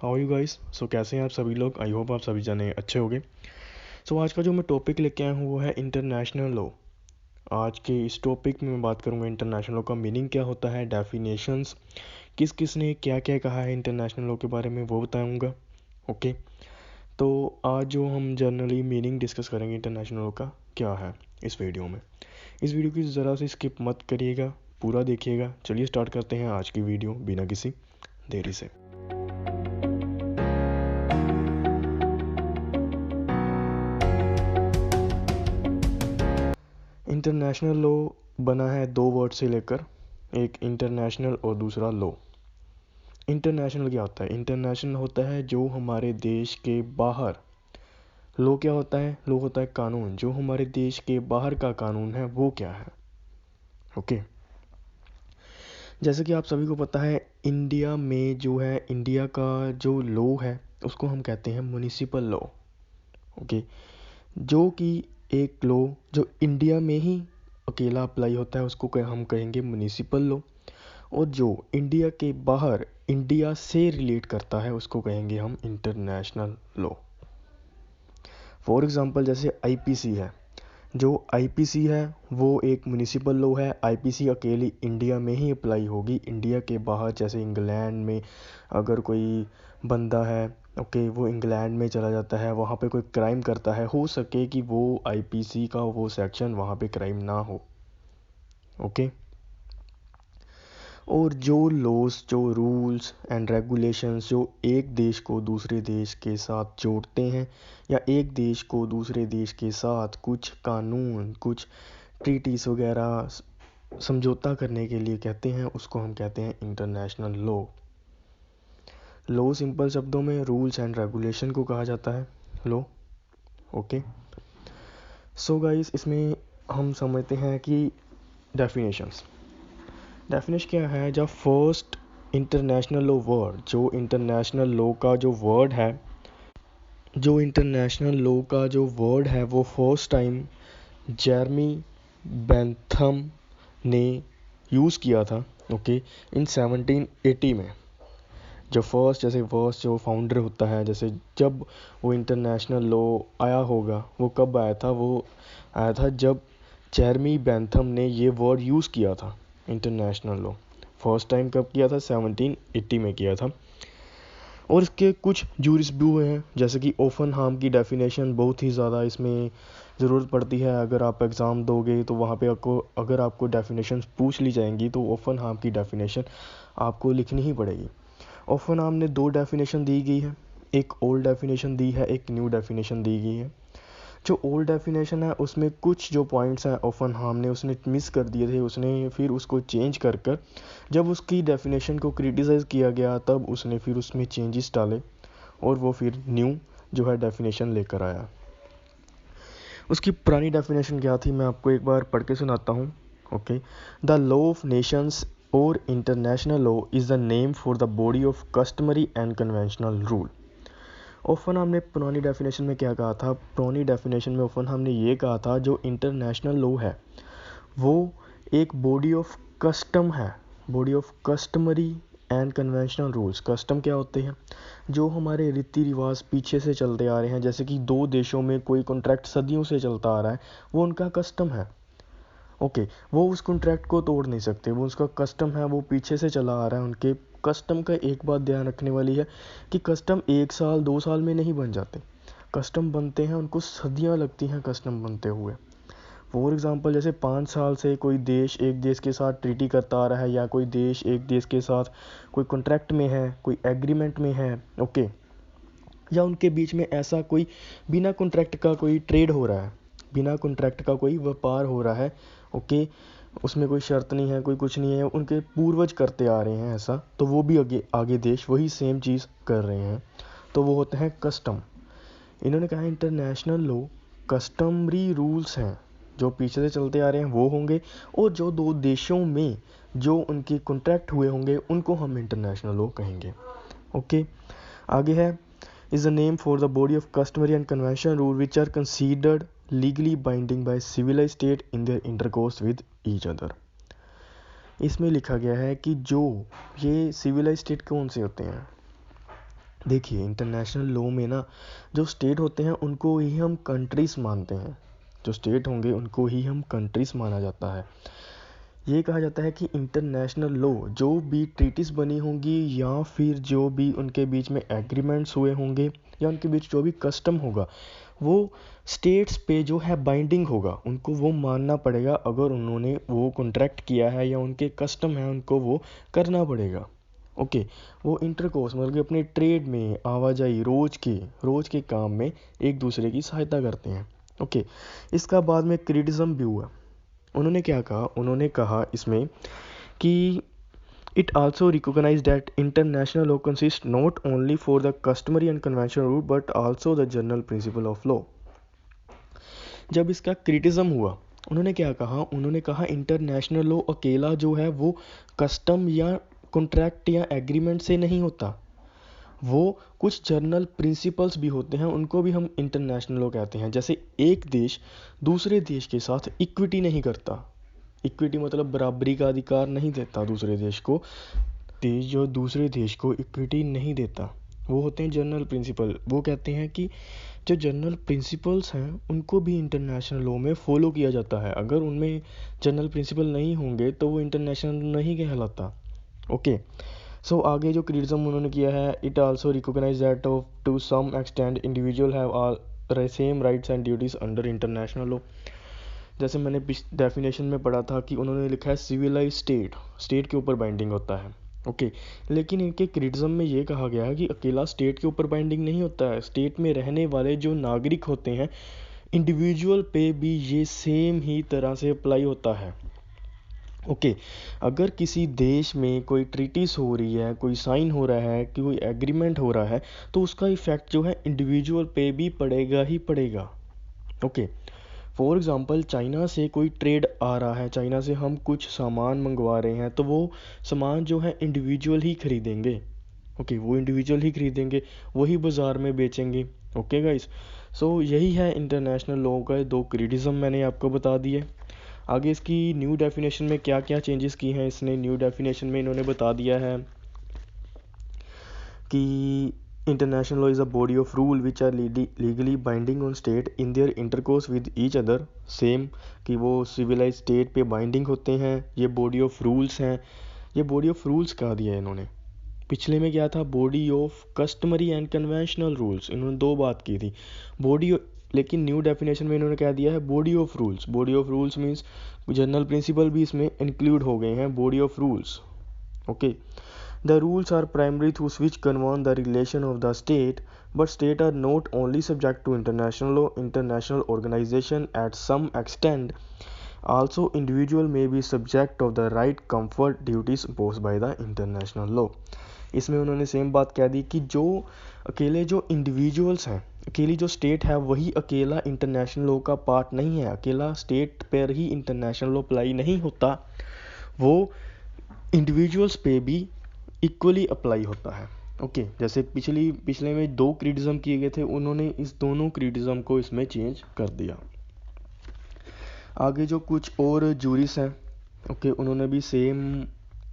How you guys. सो कैसे हैं आप सभी लोग। आई होप आप सभी जने अच्छे होंगे। सो आज का जो मैं टॉपिक लेके आया हूँ वो है इंटरनेशनल लॉ। आज के इस टॉपिक में मैं बात करूँगा इंटरनेशनल लॉ का मीनिंग क्या होता है, डेफिनेशंस, किस किस ने क्या क्या कहा है इंटरनेशनल लॉ के बारे में वो बताऊँगा। ओके, तो आज जो हम जनरली मीनिंग डिस्कस करेंगे इंटरनेशनल लॉ का क्या है इस वीडियो में। इस वीडियो की ज़रा सी स्किप मत करिएगा, पूरा देखिएगा। चलिए स्टार्ट करते हैं आज की वीडियो बिना किसी देरी से। इंटरनेशनल लॉ बना है दो वर्ड से लेकर, एक इंटरनेशनल और दूसरा लॉ। इंटरनेशनल क्या होता है? इंटरनेशनल होता है जो हमारे देश के बाहर। लॉ क्या होता है? लॉ होता है कानून। जो हमारे देश के बाहर का कानून है वो क्या है। ओके, जैसे कि आप सभी को पता है इंडिया में जो है, इंडिया का जो लॉ है उसको हम कहते हैं म्युनिसिपल लॉ। ओके, जो कि एक लॉ जो इंडिया में ही अकेला अप्लाई होता है उसको हम कहेंगे म्युनिसिपल लॉ। और जो इंडिया के बाहर इंडिया से रिलेट करता है उसको कहेंगे हम इंटरनेशनल लॉ। फॉर एग्जांपल जैसे आईपीसी है, जो आईपीसी है वो एक म्युनिसिपल लॉ है। आईपीसी अकेली इंडिया में ही अप्लाई होगी। इंडिया के बाहर जैसे इंग्लैंड में अगर कोई बंदा है, ओके, वो इंग्लैंड में चला जाता है, वहाँ पे कोई क्राइम करता है, हो सके कि वो आईपीसी का वो सेक्शन वहाँ पे क्राइम ना हो। ओके, और जो लॉस, जो रूल्स एंड रेगुलेशंस जो एक देश को दूसरे देश के साथ जोड़ते हैं, या एक देश को दूसरे देश के साथ कुछ कानून, कुछ ट्रीटीज वगैरह समझौता करने के लिए कहते हैं, उसको हम कहते हैं इंटरनेशनल लॉ। लॉ सिंपल शब्दों में रूल्स एंड रेगुलेशन को कहा जाता है लॉ। ओके, सो गाइस इसमें हम समझते हैं कि डेफिनेशंस। डेफिनेशन क्या है? जब फर्स्ट इंटरनेशनल लॉ वर्ड, जो इंटरनेशनल लॉ का जो वर्ड है, जो इंटरनेशनल लॉ का जो वर्ड है वो फर्स्ट टाइम जेरमी बेंथम ने यूज़ किया था। ओके, इन 1780 में। जो फर्स्ट, जैसे फर्स्ट जो फाउंडर होता है, जैसे जब वो इंटरनेशनल लॉ आया होगा वो कब आया था? वो आया था जब जेरमी बेंथम ने ये वर्ड यूज़ किया था इंटरनेशनल लॉ। फर्स्ट टाइम कब किया था? 1780 में किया था। और इसके कुछ जूरिस भी हुए हैं, जैसे कि ओफन हार्म की डेफिनेशन बहुत ही ज़्यादा इसमें ज़रूरत पड़ती है। अगर आप एग्ज़ाम दोगे तो वहाँ पे आपको, अगर आपको डेफिनेशन पूछ ली जाएंगी तो ओफन हार्म की डेफिनेशन आपको लिखनी ही पड़ेगी। ओफन हार्म ने दो डेफिनेशन दी गई है, एक ओल्ड डेफिनेशन दी है, एक न्यू डेफिनेशन दी गई है। जो ओल्ड डेफिनेशन है उसमें कुछ जो पॉइंट्स हैं ओफन हार्म ने उसने मिस कर दिए थे, उसने फिर उसको चेंज कर कर जब उसकी डेफिनेशन को क्रिटिसाइज़ किया गया तब उसने फिर उसमें चेंजेस डाले और वो फिर न्यू जो है डेफिनेशन लेकर आया। उसकी पुरानी डेफिनेशन क्या थी मैं आपको एक बार पढ़ के सुनाता हूँ। Okay, the law of nations or international law is the name for the body of customary and conventional rule. ओफन हमने पुरानी डेफिनेशन में क्या कहा था? पुरानी डेफिनेशन में ओफन हमने ये कहा था जो इंटरनेशनल लॉ है वो एक बॉडी ऑफ कस्टम है, body of customary and conventional rules. Custom क्या होते हैं? जो हमारे रीति रिवाज पीछे से चलते आ रहे हैं, जैसे कि दो देशों में कोई कॉन्ट्रैक्ट सदियों से चलता आ रहा है, वो उनका कस्टम है। ओके, वो उस कॉन्ट्रैक्ट को तोड़ नहीं सकते, वो उसका कस्टम है, वो पीछे से चला आ रहा है। उनके कस्टम का एक बात ध्यान रखने वाली है कि कस्टम एक साल दो साल में नहीं बन जाते। कस्टम बनते हैं उनको सदियां लगती हैं कस्टम बनते हुए। फॉर एग्ज़ाम्पल जैसे 5 साल से कोई देश एक देश के साथ ट्रीटी करता आ रहा है, या कोई देश एक देश के साथ कोई कॉन्ट्रैक्ट में है, कोई एग्रीमेंट में है, ओके, या उनके बीच में ऐसा कोई बिना कॉन्ट्रैक्ट का कोई ट्रेड हो रहा है, बिना कॉन्ट्रैक्ट का कोई व्यापार हो रहा है, ओके, उसमें कोई शर्त नहीं है, कोई कुछ नहीं है, उनके पूर्वज करते आ रहे हैं ऐसा, तो वो भी आगे आगे देश वही सेम चीज़ कर रहे हैं, तो वो होते हैं कस्टम। इन्होंने कहा इंटरनेशनल लॉ कस्टमरी रूल्स हैं जो पीछे से चलते आ रहे हैं वो होंगे, और जो दो देशों में जो उनके कॉन्ट्रैक्ट हुए होंगे उनको हम इंटरनेशनल लॉ कहेंगे। ओके, आगे है is the name for the body of customary and conventional rule which are considered legally binding by civilized state in their intercourse with each other। इसमें लिखा गया है कि जो ये सिविलाइज स्टेट कौन से होते हैं? देखिए इंटरनेशनल लॉ में ना जो स्टेट होते हैं उनको ही हम कंट्रीज मानते हैं, जो स्टेट होंगे उनको ही हम कंट्रीज माना जाता है। ये कहा जाता है कि इंटरनेशनल लॉ जो भी ट्रीटीज बनी होंगी या फिर जो भी उनके बीच में एग्रीमेंट्स हुए होंगे या उनके बीच जो भी कस्टम होगा वो स्टेट्स पे जो है बाइंडिंग होगा, उनको वो मानना पड़ेगा। अगर उन्होंने वो कॉन्ट्रैक्ट किया है या उनके कस्टम है उनको वो करना पड़ेगा। ओके, वो इंटरकोर्स मतलब कि अपने ट्रेड में आवाजाही रोज के काम में एक दूसरे की सहायता करते हैं। ओके, इसका बाद में क्रिटिज्म भी हुआ। उन्होंने क्या कहा, उन्होंने कहा इसमें कि it also recognise that international law consist not only for the customary and conventional rule but also the general principle of law. जब इसका क्रिटिज्म हुआ उन्होंने क्या कहा, उन्होंने कहा इंटरनेशनल लॉ अकेला जो है वो कस्टम या कॉन्ट्रैक्ट या एग्रीमेंट से नहीं होता, वो कुछ जर्नल प्रिंसिपल्स भी होते हैं, उनको भी हम इंटरनेशनल लॉ कहते हैं। जैसे एक देश दूसरे देश के साथ इक्विटी नहीं करता, इक्विटी मतलब बराबरी का अधिकार नहीं देता दूसरे देश को, देश जो दूसरे देश को इक्विटी नहीं देता, वो होते हैं जनरल प्रिंसिपल। वो कहते हैं कि जो जनरल प्रिंसिपल्स हैं उनको भी इंटरनेशनल लॉ में फॉलो किया जाता है, अगर उनमें जनरल प्रिंसिपल नहीं होंगे तो वो इंटरनेशनल नहीं कहलाता। ओके, सो आगे जो क्रिटिज्म उन्होंने किया है, it also recognise that of to some extent individual have all same rights and duties under international law. जैसे मैंने डेफिनेशन में पढ़ा था कि उन्होंने लिखा है सिविलाइज स्टेट, स्टेट के ऊपर बाइंडिंग होता है। ओके, लेकिन इनके क्रिटिज्म में ये कहा गया है कि अकेला स्टेट के ऊपर बाइंडिंग नहीं होता है, स्टेट में रहने वाले जो नागरिक होते हैं इंडिविजुअल पे भी ये सेम ही तरह से अप्लाई होता है। ओके, अगर किसी देश में कोई ट्रीटीज हो रही है, कोई साइन हो रहा है, कोई एग्रीमेंट हो रहा है, तो उसका इफेक्ट जो है इंडिविजुअल पे भी पड़ेगा ही पड़ेगा। ओके, फॉर एग्ज़ाम्पल चाइना से कोई ट्रेड आ रहा है, चाइना से हम कुछ सामान मंगवा रहे हैं, तो वो सामान जो है इंडिविजुअल ही खरीदेंगे। ओके, वो इंडिविजुअल ही खरीदेंगे, वही बाज़ार में बेचेंगे। ओके गाइस, सो यही है इंटरनेशनल लॉ का दो क्रिटिज्म मैंने आपको बता दिए। आगे इसकी न्यू डेफिनेशन में क्या क्या चेंजेस की हैं इसने, न्यू डेफिनेशन में इन्होंने बता दिया है कि international law is a body of rule which are legally binding on state in their intercourse with each other. Same कि वो सिविलाइज स्टेट पे बाइंडिंग होते हैं, ये बॉडी ऑफ रूल्स हैं। ये बॉडी ऑफ रूल्स कहा दिया है इन्होंने, पिछले में क्या था, body of customary and conventional rules, इन्होंने दो बात की थी बॉडी, लेकिन न्यू डेफिनेशन में इन्होंने क्या दिया है, body of rules. Body of rules means general principle भी इसमें इंक्लूड हो गए हैं body of rules. Okay, the rules are primary through which govern the relation of the state, but state are not only subject to international law, international organization at some extent, also individual may be subject of the right comfort duties imposed by the international law। इसमें उन्होंने same बात कह दी कि जो अकेले जो individuals हैं, अकेली जो स्टेट है वही अकेला इंटरनेशनल लॉ का पार्ट नहीं है, अकेला स्टेट पर ही इंटरनेशनल लॉ अप्लाई नहीं होता, वो इंडिविजुअल्स पे भी इक्वली अप्लाई होता है। ओके, जैसे पिछले में दो क्रिटिज्म किए गए थे, उन्होंने इस दोनों क्रिटिज्म को इसमें चेंज कर दिया। आगे जो कुछ और जूरिस हैं, ओके, उन्होंने भी सेम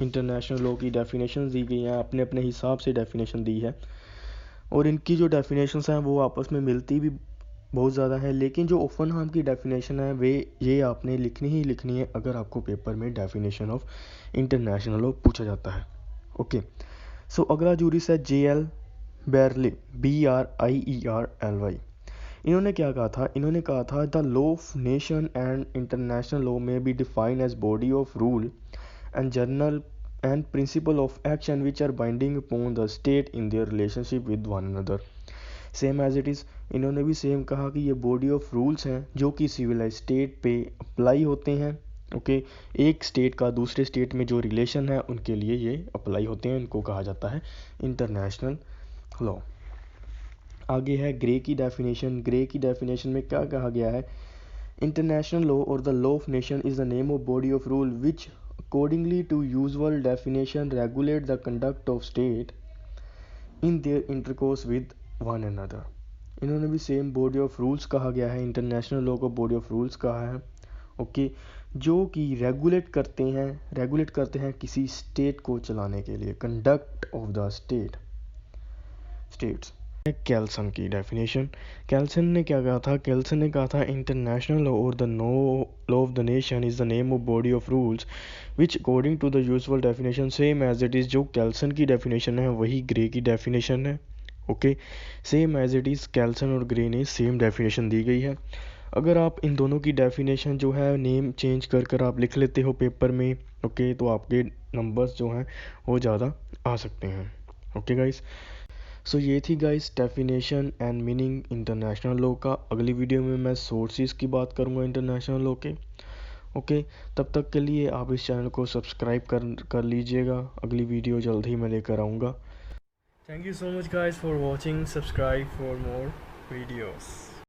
इंटरनेशनल लॉ की डेफिनेशन दी गई हैं, अपने अपने हिसाब से डेफिनेशन दी है, और इनकी जो डेफिनेशंस हैं वो आपस में मिलती भी बहुत ज़्यादा है। लेकिन जो ओफनहाम की डेफिनेशन है वे ये आपने लिखनी ही लिखनी है अगर आपको पेपर में डेफिनेशन ऑफ इंटरनेशनल लॉ पूछा जाता है। ओके, सो अगला जूरिस है JL बेरली, BRIERLY। इन्होंने क्या कहा था, इन्होंने कहा था the law of nation and international law may be defined as body of rule and general and principle of action which are binding upon the state in their relationship with one another. Same as it is, इन्होंने भी same कहा कि ये body of rules हैं जो कि civilised state पे apply होते हैं। ओके, एक स्टेट का दूसरे स्टेट में जो रिलेशन है उनके लिए ये अप्लाई होते हैं, इनको कहा जाता है इंटरनेशनल लॉ। आगे है ग्रे की डेफिनेशन। ग्रे की डेफिनेशन में क्या कहा गया है, इंटरनेशनल लॉ और the law of nation is the name of body of rule which accordingly to usual definition regulate the conduct of state in their intercourse with one another. इन्होंने भी same body of rules कहा गया है, international law को body of rules कहा है। Okay, जो कि रेगुलेट करते हैं किसी स्टेट को चलाने के लिए, conduct of the state. States. Kelsen की डेफिनेशन। केल्सन ने क्या कहा था? केल्सन ने कहा था इंटरनेशनल लॉ और the law of the nation is the name of body of rules which according to the usual definition same as it is. जो केल्सन की डेफिनेशन है वही ग्रे की डेफिनेशन है। Okay, same as it is Kelsen और Gray ने same definition दी गई है। अगर आप इन दोनों की डेफिनेशन जो है नेम चेंज कर कर आप लिख लेते हो पेपर में, ओके, तो आपके नंबर्स जो हैं वो ज़्यादा आ सकते हैं। ओके गाइस, सो ये थी guys definition and meaning international law का। अगली वीडियो में मैं सोर्सेज की बात करूँगा इंटरनेशनल लॉ के। ओके, तब तक के लिए आप इस चैनल को सब्सक्राइब कर लीजिएगा। अगली वीडियो जल्द ही मैं लेकर आऊँगा। Thank you so much guys for watching. Subscribe for more videos.